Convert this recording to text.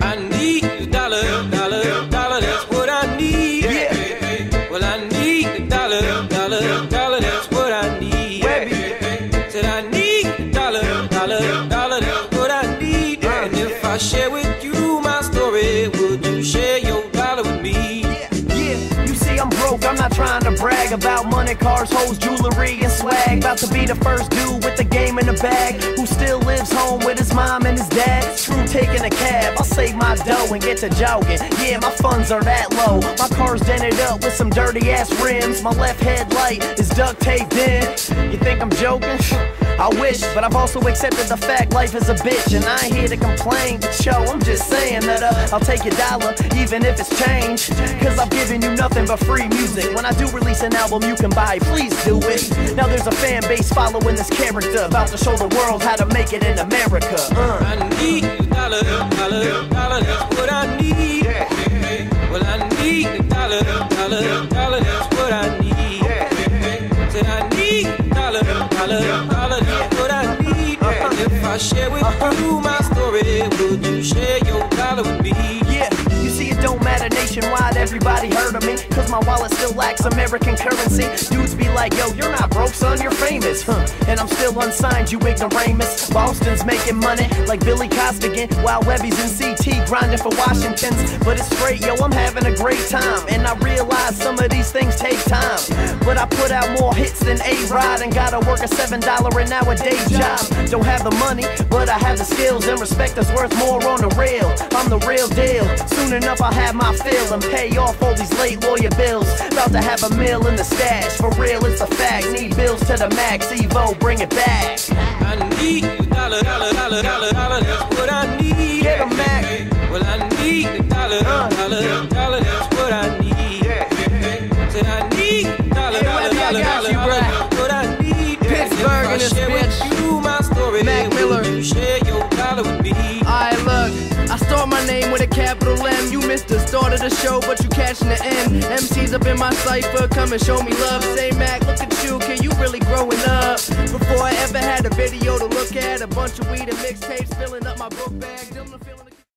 I need a dollar, dollar, dollar, that's what I need. Yeah. Well, I need a dollar, dollar, dollar, that's what I need. Said I need a dollar, dollar, dollar, that's what I need. And if I share with you my story, would you share your dollar with me? You see, I'm broke, I'm not trying to brag about money, cars, hoes, jewelry, and swag. About to be the first dude with the game in the bag, who still lives home with his mom and his dad. Screw taking a cab, I'll save my dough and get to jogging. Yeah, my funds are that low. My car's dented up with some dirty ass rims. My left headlight is duct taped in. You think I'm joking? I wish, but I've also accepted the fact life is a bitch. And I ain't here to complain, but yo, I'm just saying that I'll take your dollar, even if it's change. Cause I've given you nothing but free music. When I do release an album you can buy, please do it. Now there's a fan base following this character, about to show the world how to make it in America. I need a dollar, dollar, dollar, that's what I need. Well, I need a dollar, dollar, dollar, that's what I need. Said I need a dollar, dollar, dollar, that's what I need. And if I share with you my story, would you share your dollar with me? Yeah, you see it don't matter nationwide, everybody heard of me. Cause my wallet still lacks American currency. Dudes be like, yo, you're not broke, son, you're famous. And I'm still unsigned, you ignoramus. Boston's making money like Billy Costigan, while Webby's in CT grinding for Washington's. But it's great, yo, I'm having a great time. And I realize some of these things take time, but I put out more hits than A-Rod, and gotta work a $7 an hour day job. Don't have the money, but I have the skills, and respect that's worth more on the real. I'm the real deal. Soon enough I'll have my fill and pay off all these late lawyer bills. About to have a meal in the stash, for real it's a fact. Need bills to the max, Evo, bring it back. I need a dollar, dollar, dollar, dollar, dollar, that's what I need. Get 'em, Mac. Well, I need a dollar, dollar, dollar, that's what I need. Said I need a dollar, dollar, dollar, dollar, that's what I need. Pittsburgh in this bitch. You my story, Mac Miller. you share your dollar with me? Alright, look, I start my name with a capital M. You missed the start of the show, but you catching the end. MC's up in my cypher, come and show me love. Say, Mac, look at you, kid, you really growing up. Before I ever had a video to look at, a bunch of weed and mixtapes filling up my book bag.